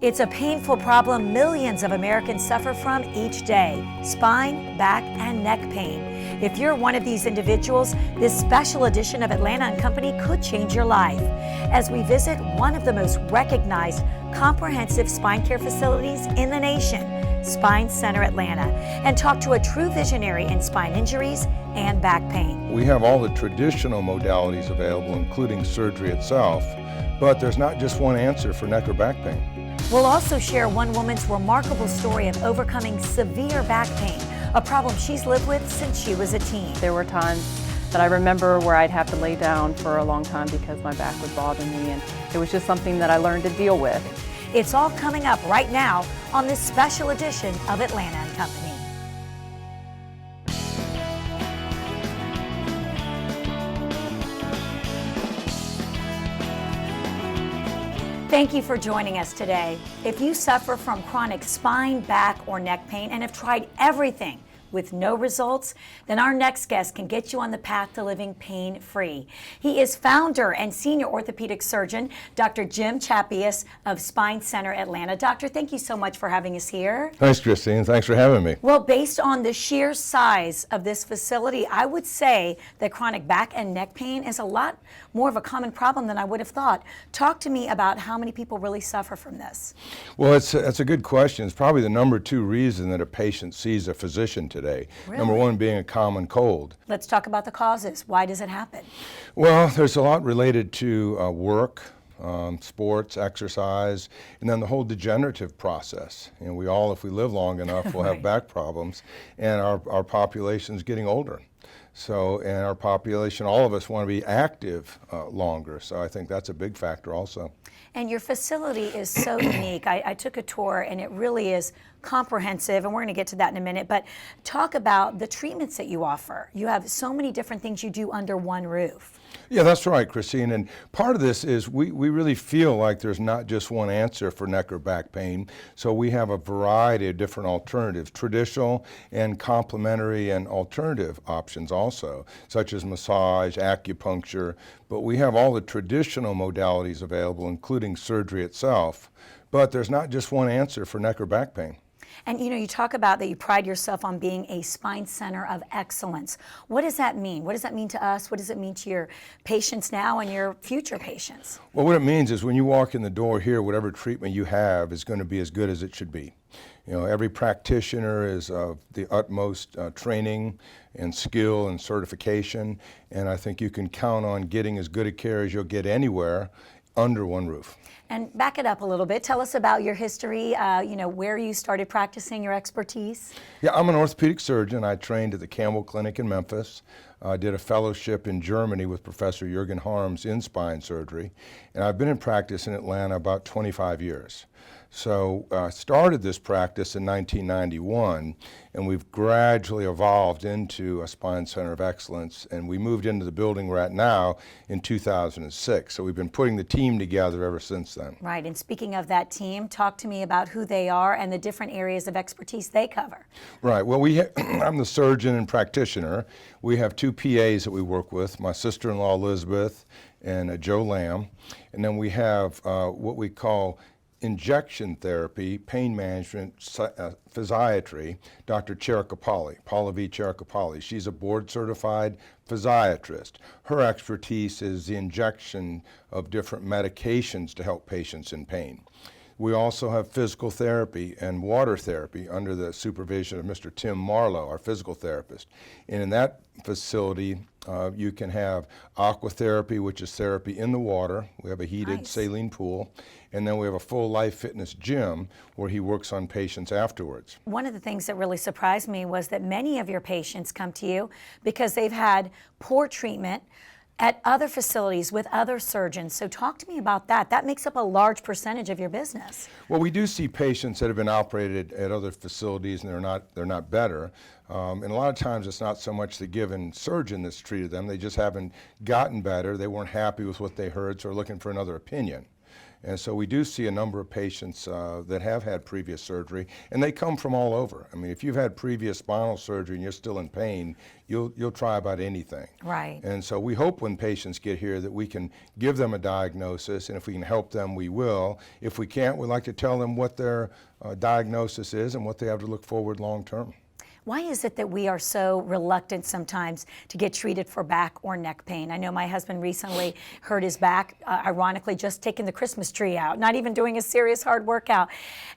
It's a painful problem millions of Americans suffer from each day: spine, back, and neck pain. If you're one of these individuals, this special edition of Atlanta and Company could change your life as we visit one of the most recognized comprehensive spine care facilities in the nation, Spine Center Atlanta, and talk to a true visionary in spine injuries and back pain. We have all the traditional modalities available, including surgery itself, but there's not just one answer for neck or back pain. We'll also share one woman's remarkable story of overcoming severe back pain, a problem she's lived with since she was a teen. There were times that I remember where I'd have to lay down for a long time because my back would bother me, and it was just something that I learned to deal with. It's all coming up right now on this special edition of Atlanta and Company. Thank you for joining us today. If you suffer from chronic spine, back, or neck pain and have tried everything with no results, then our next guest can get you on the path to living pain-free. He is founder and senior orthopedic surgeon, Dr. Jim Chappuis of Spine Center Atlanta. Doctor, thank you so much for having us here. Thanks, Christine. Thanks for having me. Well, based on the sheer size of this facility, I would say that chronic back and neck pain is a lot more of a common problem than I would have thought. Talk to me about how many people really suffer from this. Well, that's a good question. It's probably the number 2 reason that a patient sees a physician today. Really? Number 1 being a common cold. Let's talk about the causes. Why does it happen? Well, there's a lot related to work, sports, exercise, and then the whole degenerative process. You know, we all, if we live long enough, will Right. have back problems, and our population's getting older. So, and our population, all of us want to be active longer. So I think that's a big factor also. And your facility is so unique. I took a tour and it really is comprehensive, and we're going to get to that in a minute, but talk about the treatments that you offer. You have so many different things you do under one roof. Yeah, that's right, Christine. And part of this is we really feel like there's not just one answer for neck or back pain. So we have a variety of different alternatives, traditional and complementary and alternative options also, such as massage, acupuncture. But we have all the traditional modalities available, including surgery itself. But there's not just one answer for neck or back pain. And you know, you talk about that you pride yourself on being a spine center of excellence. What does that mean? What does that mean to us? What does it mean to your patients now and your future patients? Well, what it means is when you walk in the door here, whatever treatment you have is going to be as good as it should be. You know, every practitioner is of the utmost training and skill and certification, and I think you can count on getting as good a care as you'll get anywhere under one roof. And back it up a little bit. Tell us about your history, you know, where you started practicing your expertise. Yeah, I'm an orthopedic surgeon. I trained at the Campbell Clinic in Memphis. I did a fellowship in Germany with Professor Jürgen Harms in spine surgery. And I've been in practice in Atlanta about 25 years. So I started this practice in 1991, and we've gradually evolved into a spine center of excellence, and we moved into the building we're at now in 2006. So we've been putting the team together ever since then. Right, and speaking of that team, talk to me about who they are and the different areas of expertise they cover. Right, well, I'm the surgeon and practitioner. We have 2 PAs that we work with, my sister-in-law Elizabeth and Joe Lamb, and then we have what we call injection therapy, pain management, physiatry, Dr. Cherikapalli, Paula V. Cherikapalli. She's a board-certified physiatrist. Her expertise is the injection of different medications to help patients in pain. We also have physical therapy and water therapy under the supervision of Mr. Tim Marlowe, our physical therapist. And in that facility, you can have aqua therapy, which is therapy in the water. We have a heated Nice. saline pool. And then we have a full life fitness gym where he works on patients afterwards. One of the things that really surprised me was that many of your patients come to you because they've had poor treatment at other facilities with other surgeons. So talk to me about that. That makes up a large percentage of your business. Well, we do see patients that have been operated at other facilities and they're not better. And a lot of times it's not so much the given surgeon that's treated them, they just haven't gotten better. They weren't happy with what they heard, so they're looking for another opinion. And so we do see a number of patients that have had previous surgery, and they come from all over. I mean, if you've had previous spinal surgery and you're still in pain, you'll try about anything. Right. And so we hope when patients get here that we can give them a diagnosis, and if we can help them, we will. If we can't, we like to tell them what their diagnosis is and what they have to look forward long term. Why is it that we are so reluctant sometimes to get treated for back or neck pain? I know my husband recently hurt his back, ironically just taking the Christmas tree out, not even doing a serious hard workout.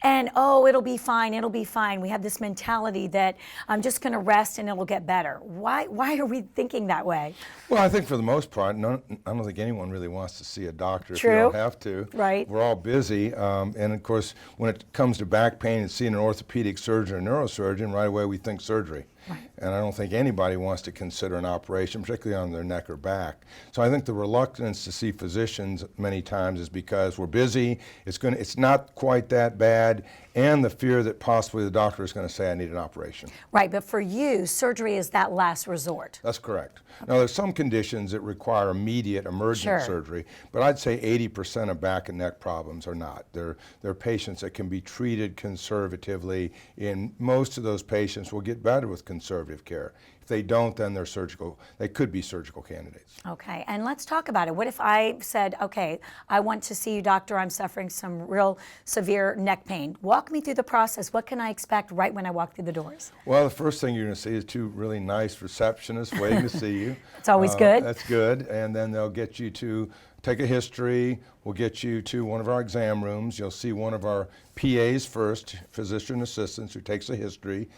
And oh, it'll be fine, it'll be fine. We have this mentality that I'm just gonna rest and it'll get better. Why are we thinking that way? Well, I think for the most part, I don't think anyone really wants to see a doctor True. if you don't have to. Right. We're all busy. And of course, when it comes to back pain and seeing an orthopedic surgeon or neurosurgeon, right away we think surgery. Right. And I don't think anybody wants to consider an operation, particularly on their neck or back. So I think the reluctance to see physicians many times is because we're busy, it's not quite that bad, and the fear that possibly the doctor is going to say I need an operation. Right, but for you, surgery is that last resort. That's correct. Now, there's some conditions that require immediate emergent Sure. surgery, but I'd say 80% of back and neck problems are not. They're patients that can be treated conservatively, and most of those patients will get better with conservative care. If they don't, then they could be surgical candidates. Okay, and let's talk about it. What if I said, okay, I want to see you, doctor, I'm suffering some real severe neck pain. Walk me through the process. What can I expect right when I walk through the doors? Well, the first thing you're going to see is two really nice receptionists waiting to see you. It's always good. That's good, and then they'll get you to take a history. We'll get you to one of our exam rooms. You'll see one of our PAs first, physician assistants, who takes a history.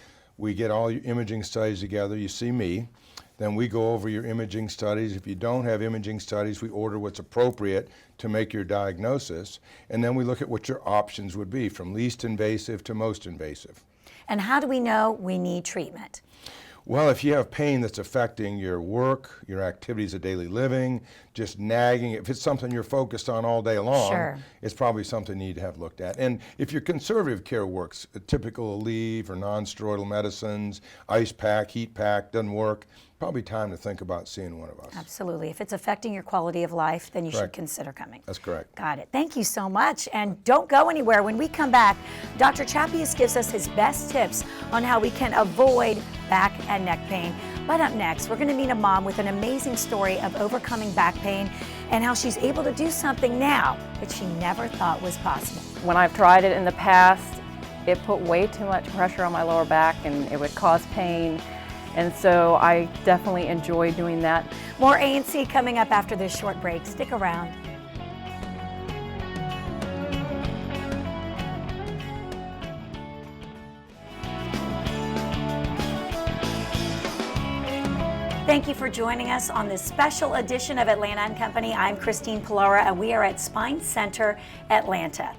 We get all your imaging studies together. You see me. Then we go over your imaging studies. If you don't have imaging studies, we order what's appropriate to make your diagnosis. And then we look at what your options would be, from least invasive to most invasive. And how do we know we need treatment? Well, if you have pain that's affecting your work, your activities of daily living, just nagging, if it's something you're focused on all day long, Sure. it's probably something you need to have looked at. And if your conservative care works, a typical Aleve or non-steroidal medicines, ice pack, heat pack doesn't work, probably time to think about seeing one of us. Absolutely. If it's affecting your quality of life, then you should Correct. consider coming. That's correct. Got it. Thank you so much. And don't go anywhere. When we come back, Dr. Chappuis gives us his best tips on how we can avoid back and neck pain. But up next, we're going to meet a mom with an amazing story of overcoming back pain and how she's able to do something now that she never thought was possible. When I've tried it in the past, it put way too much pressure on my lower back and it would cause pain. And so I definitely enjoy doing that. More A&C coming up after this short break. Stick around. Thank you for joining us on this special edition of Atlanta and Company. I'm Christine Pallara, and we are at Spine Center Atlanta.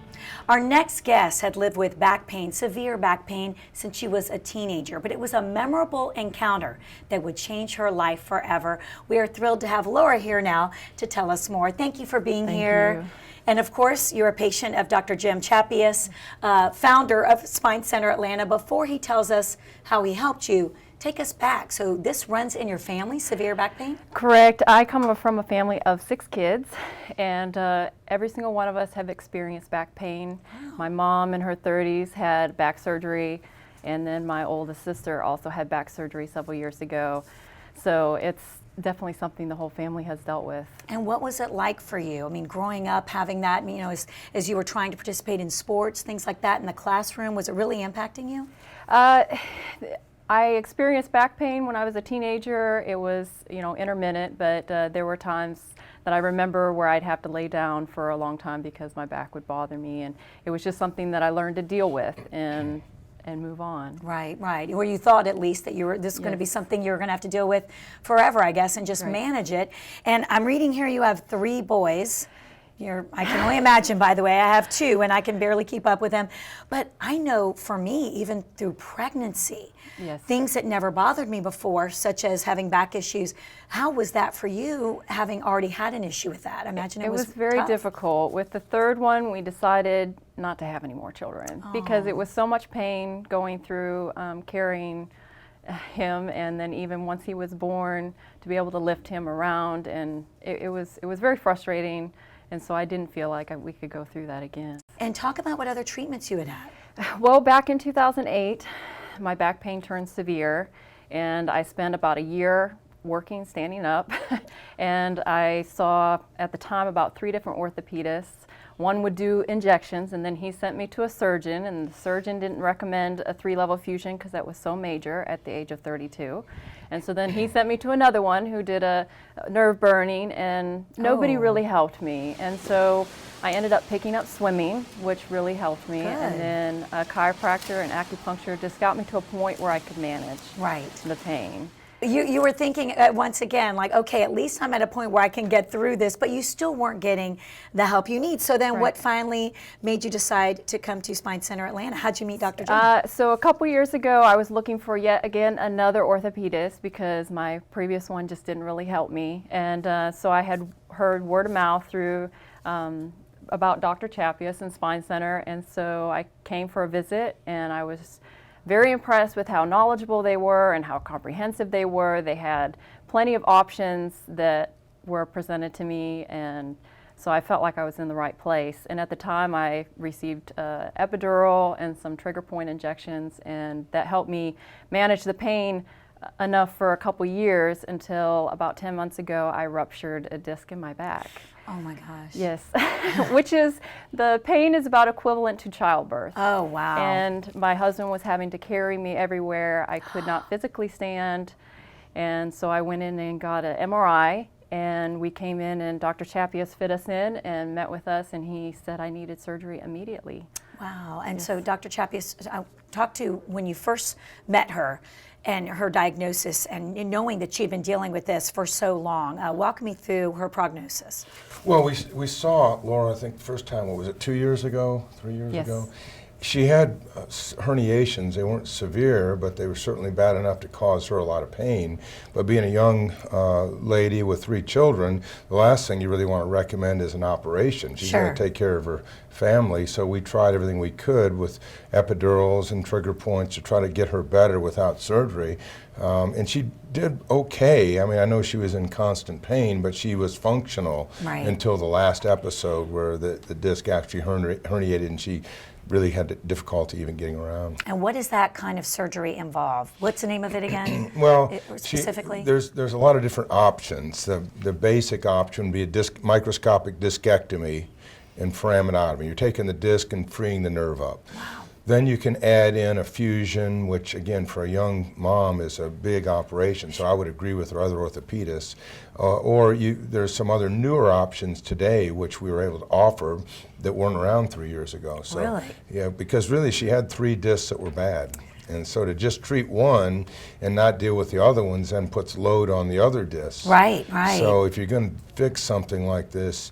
Our next guest had lived with back pain, severe back pain, since she was a teenager, but it was a memorable encounter that would change her life forever. We are thrilled to have Laura here now to tell us more. Thank you for being here. You. And of course, you're a patient of Dr. Jim Chappuis, founder of Spine Center Atlanta. Before he tells us how he helped you, take us back. So this runs in your family, severe back pain? Correct. I come from a family of 6 kids, and every single one of us have experienced back pain. Wow. My mom in her 30s had back surgery, and then my oldest sister also had back surgery several years ago. So it's definitely something the whole family has dealt with. And what was it like for you? I mean, growing up, having that, you know, as you were trying to participate in sports, things like that in the classroom, was it really impacting you? I experienced back pain when I was a teenager. It was, you know, intermittent, but there were times that I remember where I'd have to lay down for a long time because my back would bother me, and it was just something that I learned to deal with and move on. Right, right. Or you thought at least that this was going to be something you were going to have to deal with forever, I guess, and just manage it. And I'm reading here you have 3 boys. I can only imagine, by the way, I have 2 and I can barely keep up with them. But I know for me, even through pregnancy, things that never bothered me before, such as having back issues. How was that for you, having already had an issue with that? I imagine it was very tough. Difficult. With the 3rd one, we decided not to have any more children because it was so much pain going through carrying him, and then even once he was born, to be able to lift him around, and it was very frustrating. And so I didn't feel like we could go through that again. And talk about what other treatments you had had. Well, back in 2008, my back pain turned severe, and I spent about a year working, standing up, and I saw at the time about 3 different orthopedists. One would do injections, and then he sent me to a surgeon, and the surgeon didn't recommend a 3-level fusion because that was so major at the age of 32. And so then he sent me to another one who did a nerve burning, and nobody really helped me. And so I ended up picking up swimming, which really helped me. Good. And then a chiropractor and acupuncture just got me to a point where I could manage the pain. You were thinking once again, like, okay, at least I'm at a point where I can get through this, but you still weren't getting the help you need. So then what finally made you decide to come to Spine Center Atlanta? How'd you meet Dr. John? So a couple years ago, I was looking for yet again another orthopedist because my previous one just didn't really help me. And so I had heard word of mouth through about Dr. Chappuis and Spine Center. And so I came for a visit, and I was very impressed with how knowledgeable they were and how comprehensive they were. They had plenty of options that were presented to me, and so I felt like I was in the right place. And at the time I received epidural and some trigger point injections, and that helped me manage the pain enough for a couple years until about 10 months ago I ruptured a disc in my back. Oh my gosh. Yes, which is, the pain is about equivalent to childbirth. Oh, wow. And my husband was having to carry me everywhere. I could not physically stand. And so I went in and got an MRI, and we came in, and Dr. Chappuis fit us in and met with us, and he said I needed surgery immediately. Wow. And so Dr. Chappuis, I talked to when you first met her and her diagnosis, and knowing that she'd been dealing with this for so long. Walk me through her prognosis. Well, we saw Laura, I think the first time, what was it, 2 years ago, 3 years ago? Yes. She had herniations. They weren't severe, but they were certainly bad enough to cause her a lot of pain. But being a young lady with 3 children, the last thing you really want to recommend is an operation. She's going to take care of her family, so we tried everything we could with epidurals and trigger points to try to get her better without surgery. And she did okay. I mean, I know she was in constant pain, but she was functional until the last episode where the disc actually herniated, and she really had difficulty even getting around. And what does that kind of surgery involve? What's the name of it again? Well, specifically? There's a lot of different options. The basic option would be a microscopic discectomy and foraminotomy. You're taking the disc and freeing the nerve up. Wow. Then you can add in a fusion, which again for a young mom is a big operation, so I would agree with our other orthopedists. There's some other newer options today which we were able to offer that weren't around 3 years ago. So, really? Yeah, because really she had 3 discs that were bad. And so to just treat one and not deal with the other ones then puts load on the other discs. Right. So if you're going to fix something like this,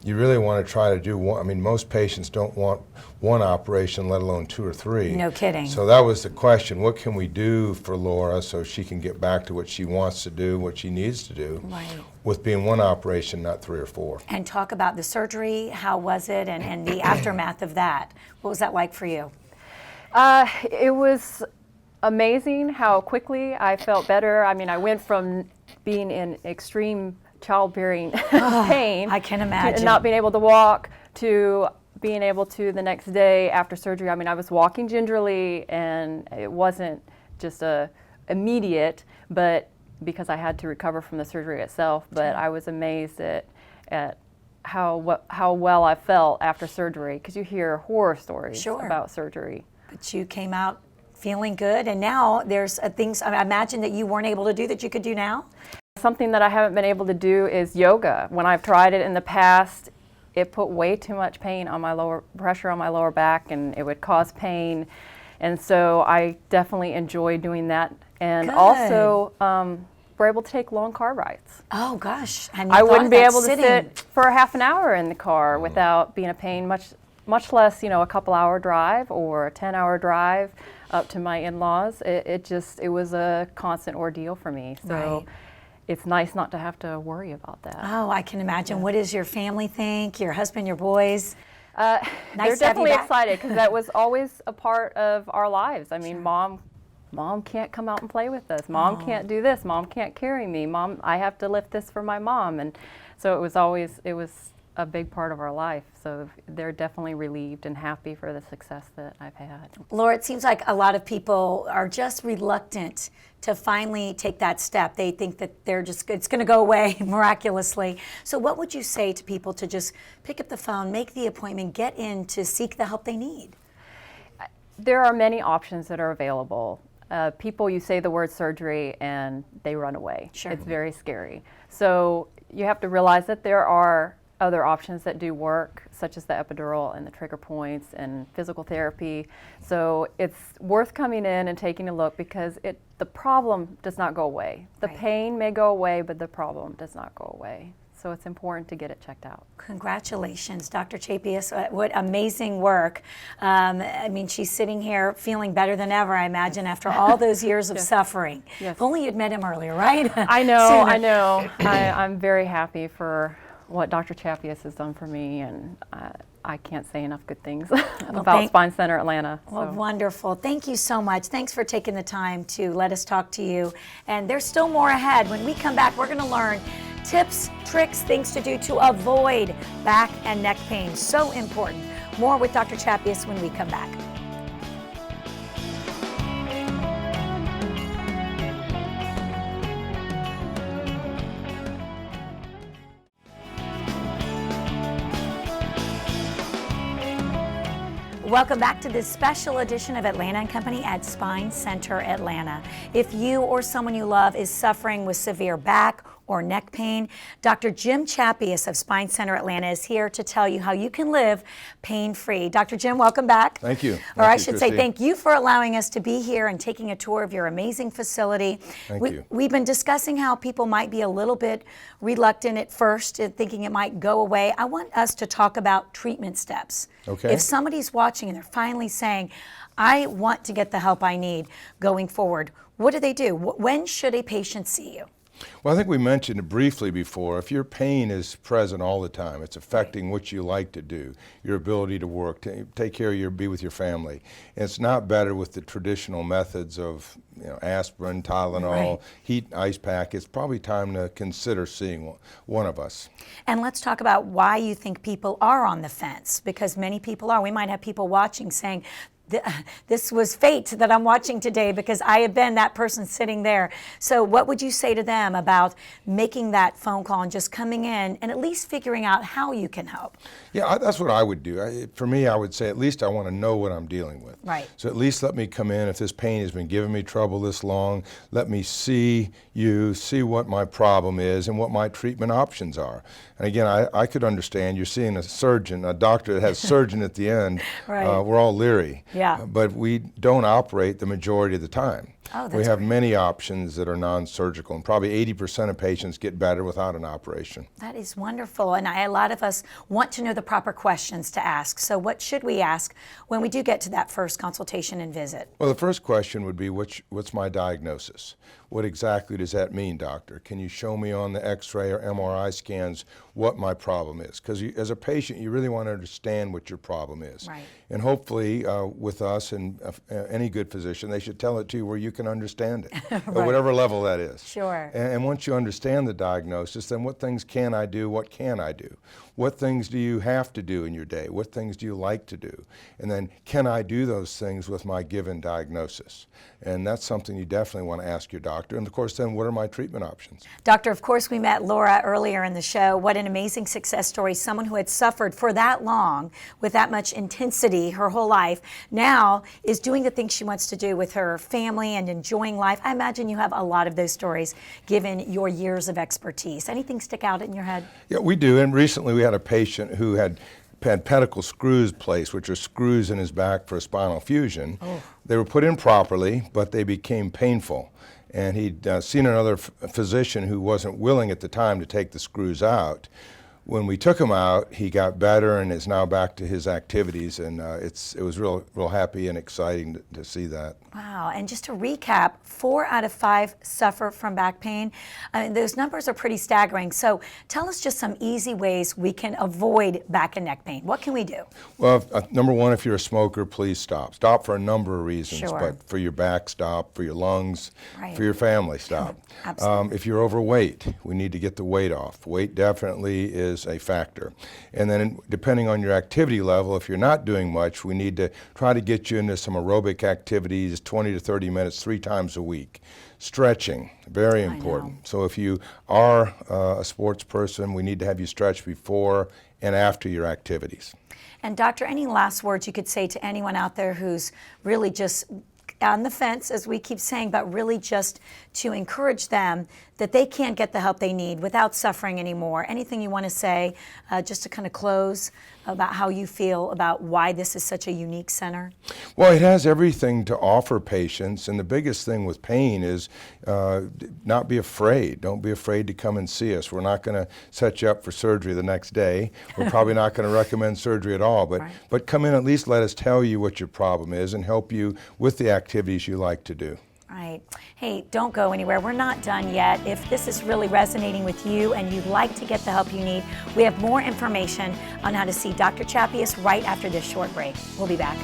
you really want to try to do one. I mean, most patients don't want one operation, let alone 2 or 3. No kidding. So that was the question. What can we do for Laura so she can get back to what she wants to do, what she needs to do, with being one operation, not 3 or 4. And talk about the surgery. How was it, and the aftermath of that? What was that like for you? It was amazing how quickly I felt better. I mean, I went from being in extreme childbearing pain, I can imagine, to not being able to walk, to being able to the next day after surgery. I mean, I was walking gingerly, and it wasn't just immediate, but because I had to recover from the surgery itself. But I was amazed at how well I felt after surgery, because you hear horror stories about surgery. But you came out feeling good, and now there's things I imagine that you weren't able to do that you could do now? Something that I haven't been able to do is yoga. When I've tried it in the past, it put way too much pain on my pressure on my lower back, and it would cause pain. And so I definitely enjoy doing that. And also, we're able to take long car rides. Oh gosh. I wouldn't be able to sit for a half an hour in the car without being a pain, much less, a couple-hour drive or a 10-hour drive up to my in-laws. It was a constant ordeal for me. So it's nice not to have to worry about that. Oh, I can imagine. What does your family think? Your husband, your boys? They're definitely excited, because that was always a part of our lives. I mean, Mom can't come out and play with us. Mom can't do this. Mom can't carry me. Mom, I have to lift this for my mom. And so it was a big part of our life. So they're definitely relieved and happy for the success that I've had. Laura, it seems like a lot of people are just reluctant to finally take that step. They think that it's going to go away miraculously. So what would you say to people to just pick up the phone, make the appointment, get in to seek the help they need? There are many options that are available. People, you say the word surgery and they run away. Sure. It's very scary. So you have to realize that there are other options that do work, such as the epidural and the trigger points and physical therapy. So it's worth coming in and taking a look, because the problem does not go away. The Right. pain may go away, but the problem does not go away. So it's important to get it checked out. Congratulations, Dr. Chappuis. What amazing work. I mean, she's sitting here feeling better than ever, I imagine, after all those years of Yes. suffering. Yes. If only you'd met him earlier, right? I know, Sooner. I know. I'm very happy for what Dr. Chappuis has done for me, and I can't say enough good things about Spine Center Atlanta. Well, So. wonderful. Thank you so much. Thanks for taking the time to let us talk to you. And there's still more ahead. When we come back, we're going to learn tips, tricks, things to do to avoid back and neck pain. So important. More with Dr. Chappuis when we come back. Welcome back to this special edition of Atlanta and Company at Spine Center Atlanta. If you or someone you love is suffering with severe back or neck pain, Dr. Jim Chappuis of Spine Center Atlanta is here to tell you how you can live pain-free. Dr. Jim, welcome back. Thank you. Or I should say thank you for allowing us to be here and taking a tour of your amazing facility. Thank you. We've been discussing how people might be a little bit reluctant at first, thinking it might go away. I want us to talk about treatment steps. Okay. If somebody's watching and they're finally saying, I want to get the help I need going forward, what do? When should a patient see you? Well, I think we mentioned it briefly before. If your pain is present all the time, it's affecting what you like to do, your ability to work, to take care of be with your family. And it's not better with the traditional methods of aspirin, Tylenol, Right. heat and ice pack. It's probably time to consider seeing one of us. And let's talk about why you think people are on the fence, because many people are. We might have people watching saying, this was fate that I'm watching today because I have been that person sitting there. So what would you say to them about making that phone call and just coming in and at least figuring out how you can help? Yeah, that's what I would do. For me, I would say at least I want to know what I'm dealing with. Right. So at least let me come in. If this pain has been giving me trouble this long, let me see what my problem is and what my treatment options are. And again, I could understand you're seeing a surgeon, a doctor that has surgeon at the end. Right. We're all leery. Yeah. But we don't operate the majority of the time. Oh, that's we have many options that are non-surgical, and probably 80% of patients get better without an operation. That is wonderful, and a lot of us want to know the proper questions to ask. So what should we ask when we do get to that first consultation and visit? Well, the first question would be, what's my diagnosis? What exactly does that mean, doctor? Can you show me on the x-ray or MRI scans what my problem is? Because as a patient, you really want to understand what your problem is. Right. And hopefully with us and any good physician, they should tell it to you where you can understand it, at whatever level that is. Sure. And once you understand the diagnosis, then what things can I do? What can I do? What things do you have to do in your day? What things do you like to do? And then can I do those things with my given diagnosis? And that's something you definitely want to ask your doctor. And of course, then what are my treatment options? Doctor, of course, we met Laura earlier in the show. What an amazing success story. Someone who had suffered for that long with that much intensity her whole life now is doing the things she wants to do with her family and enjoying life. I imagine you have a lot of those stories given your years of expertise. Anything stick out in your head? Yeah, we do. And recently we had a patient who had pedicle screws placed, which are screws in his back for a spinal fusion. Oh. They were put in properly, but they became painful. And he'd seen another physician who wasn't willing at the time to take the screws out. When we took him out, he got better and is now back to his activities, and it was real happy and exciting to see that. Wow, and just to recap, 4 out of 5 suffer from back pain. Those numbers are pretty staggering. So tell us just some easy ways we can avoid back and neck pain. What can we do? Well, number one, if you're a smoker, please stop. Stop for a number of reasons, Sure. but for your back, stop. For your lungs, Right. for your family, stop. Absolutely. If you're overweight, we need to get the weight off. Weight definitely is a factor. And then depending on your activity level, if you're not doing much, we need to try to get you into some aerobic activities, 20 to 30 minutes, 3 times a week. Stretching, very important. So if you are a sports person, we need to have you stretch before and after your activities. And doctor, any last words you could say to anyone out there who's really just on the fence, as we keep saying, but really just to encourage them that they can get the help they need without suffering anymore? Anything you want to say just to kind of close about how you feel about why this is such a unique center? Well, it has everything to offer patients, and the biggest thing with pain is not be afraid. Don't be afraid to come and see us. We're not going to set you up for surgery the next day. We're probably not going to recommend surgery at all, but come in, at least let us tell you what your problem is and help you with the activities you like to do. Right. Hey, don't go anywhere. We're not done yet. If this is really resonating with you and you'd like to get the help you need, we have more information on how to see Dr. Chappuis right after this short break. We'll be back.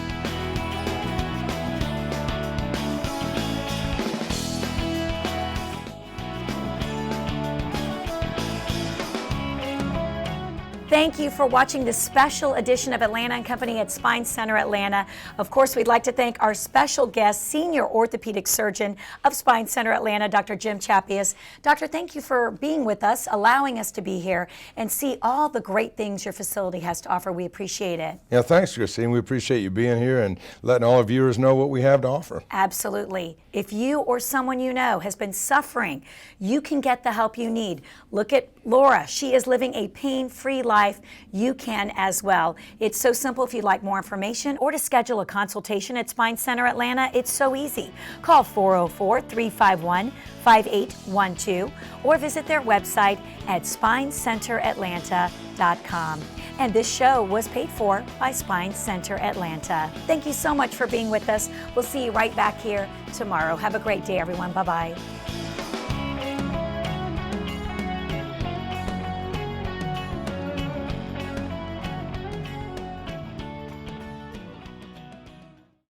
Thank you for watching this special edition of Atlanta and Company at Spine Center Atlanta. Of course, we'd like to thank our special guest, Senior Orthopedic Surgeon of Spine Center Atlanta, Dr. Jim Chappuis. Doctor, thank you for being with us, allowing us to be here and see all the great things your facility has to offer. We appreciate it. Yeah, thanks, Christine. We appreciate you being here and letting all our viewers know what we have to offer. Absolutely. If you or someone you know has been suffering, you can get the help you need. Look at Laura. She is living a pain-free life. You can as well. It's so simple. If you'd like more information or to schedule a consultation at Spine Center Atlanta, it's so easy. Call 404-351-5812 or visit their website at SpineCenterAtlanta.com. And this show was paid for by Spine Center Atlanta. Thank you so much for being with us. We'll see you right back here tomorrow. Have a great day, everyone. Bye-bye.